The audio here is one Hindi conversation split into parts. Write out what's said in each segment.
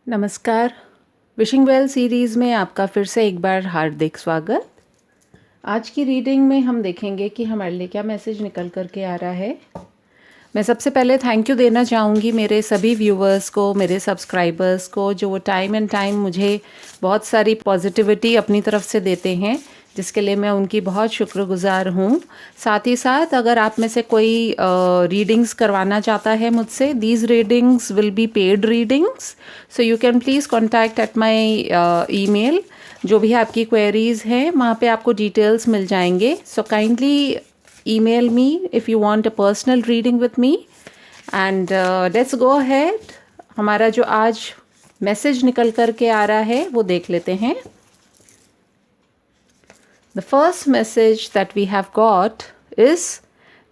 नमस्कार। विशिंग वेल सीरीज़ में आपका फिर से एक बार हार्दिक स्वागत। आज की रीडिंग में हम देखेंगे कि हमारे लिए क्या मैसेज निकल कर के आ रहा है। मैं सबसे पहले थैंक यू देना चाहूँगी मेरे सभी व्यूवर्स को, मेरे सब्सक्राइबर्स को, जो वो टाइम एंड टाइम मुझे बहुत सारी पॉजिटिविटी अपनी तरफ से देते हैं, जिसके लिए मैं उनकी बहुत शुक्रगुजार हूँ। साथ ही साथ अगर आप में से कोई रीडिंग्स करवाना चाहता है मुझसे, these readings will be paid readings, so you can please contact at my email. जो भी आपकी क्वेरीज़ हैं वहाँ पे आपको डिटेल्स मिल जाएंगे। So kindly email me if you want a personal reading with me and let's go ahead। हमारा जो आज मैसेज निकल कर के आ रहा है वो देख लेते हैं। The first message that we have got is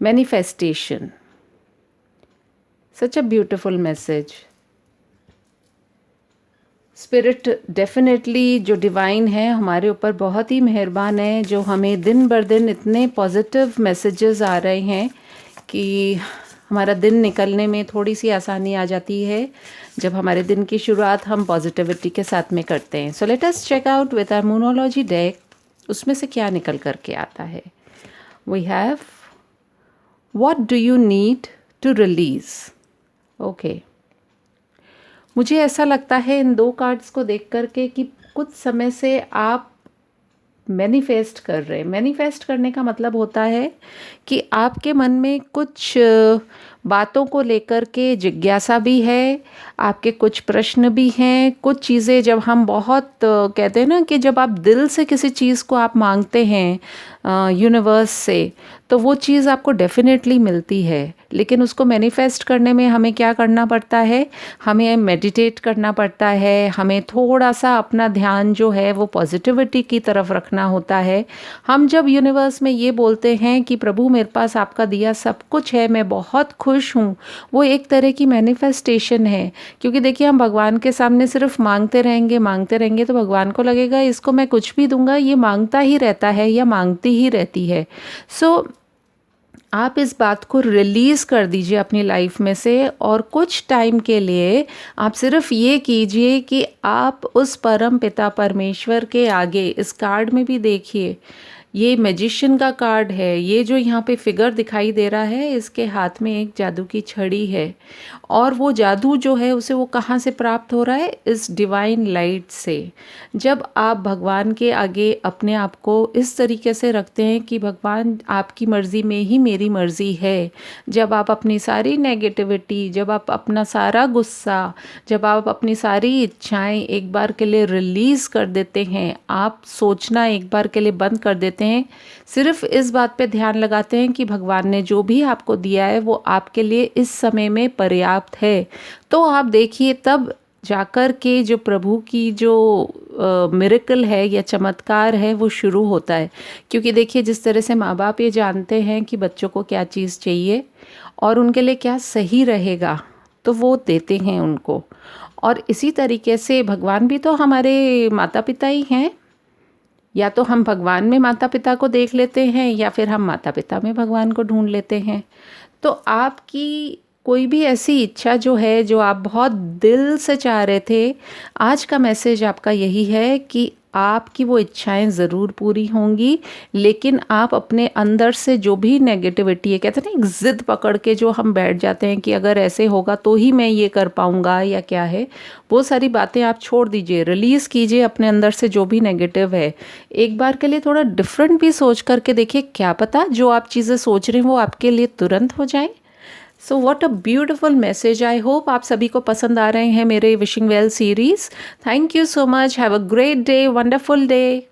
manifestation. Such a beautiful message। Spirit definitely जो डिवाइन है हमारे ऊपर बहुत ही मेहरबान है, जो हमें दिन बर दिन इतने पॉजिटिव मैसेजेस आ रहे हैं कि हमारा दिन निकलने में थोड़ी सी आसानी आ जाती है जब हमारे दिन की शुरुआत हम पॉजिटिविटी के साथ में करते हैं। So let us check out with our moonology deck, उसमें से क्या निकल कर के आता है। We have what do you need to release. Okay, मुझे ऐसा लगता है इन दो कार्ड्स को देख कर के कि कुछ समय से आप मैनिफेस्ट कर रहे हैं। मैनिफेस्ट करने का मतलब होता है कि आपके मन में कुछ बातों को लेकर के जिज्ञासा भी है, आपके कुछ प्रश्न भी हैं। कुछ चीज़ें जब हम बहुत कहते हैं ना कि जब आप दिल से किसी चीज़ को आप मांगते हैं यूनिवर्स से, तो वो चीज़ आपको डेफिनेटली मिलती है। लेकिन उसको मैनिफेस्ट करने में हमें क्या करना पड़ता है, हमें मेडिटेट करना पड़ता है, हमें थोड़ा सा अपना ध्यान जो है वो पॉजिटिविटी की तरफ रखना होता है। हम जब यूनिवर्स में ये बोलते हैं कि प्रभु मेरे पास आपका दिया सब कुछ है, मैं बहुत खुश हूँ, वो एक तरह की मैनिफेस्टेशन है। क्योंकि देखिए, हम भगवान के सामने सिर्फ मांगते रहेंगे तो भगवान को लगेगा इसको मैं कुछ भी दूंगा, ये मांगता ही रहता है या मांगती ही रहती है। सो आप इस बात को रिलीज़ कर दीजिए अपनी लाइफ में से, और कुछ टाइम के लिए आप सिर्फ ये कीजिए कि आप उस परम पिता परमेश्वर के आगे, इस कार्ड में भी देखिए ये मैजिशियन का कार्ड है। ये जो यहाँ पे फिगर दिखाई दे रहा है, इसके हाथ में एक जादू की छड़ी है, और वो जादू जो है उसे वो कहाँ से प्राप्त हो रहा है, इस डिवाइन लाइट से। जब आप भगवान के आगे अपने आप को इस तरीके से रखते हैं कि भगवान आपकी मर्ज़ी में ही मेरी मर्ज़ी है, जब आप अपनी सारी नेगेटिविटी, जब आप अपना सारा गुस्सा, जब आप अपनी सारी इच्छाएं एक बार के लिए रिलीज़ कर देते हैं, आप सोचना एक बार के लिए बंद कर देते हैं, सिर्फ इस बात पे ध्यान लगाते हैं कि भगवान ने जो भी आपको दिया है वो आपके लिए इस समय में पर्याप्त है, तो आप देखिए तब जाकर के जो प्रभु की जो मिरेकल है या चमत्कार है वो शुरू होता है। क्योंकि देखिए, जिस तरह से माँ बाप ये जानते हैं कि बच्चों को क्या चीज़ चाहिए और उनके लिए क्या सही रहेगा, तो वो देते हैं उनको। और इसी तरीके से भगवान भी तो हमारे माता पिता ही हैं। या तो हम भगवान में माता पिता को देख लेते हैं, या फिर हम माता पिता में भगवान को ढूंढ लेते हैं। तो आपकी कोई भी ऐसी इच्छा जो है, जो आप बहुत दिल से चाह रहे थे, आज का मैसेज आपका यही है कि आपकी वो इच्छाएं ज़रूर पूरी होंगी। लेकिन आप अपने अंदर से जो भी नेगेटिविटी है, कहते हैं ना एक ज़िद पकड़ के जो हम बैठ जाते हैं कि अगर ऐसे होगा तो ही मैं ये कर पाऊँगा या क्या है, वो सारी बातें आप छोड़ दीजिए, रिलीज़ कीजिए अपने अंदर से जो भी नेगेटिव है। एक बार के लिए थोड़ा डिफरेंट भी सोच करके देखिए, क्या पता जो आप चीज़ें सोच रहे हैं वो आपके लिए तुरंत हो जाए। So what a beautiful message. I hope आप सभी को पसंद आ रहे हैं मेरे wishing well series. Thank you so much. Have a great day, wonderful day.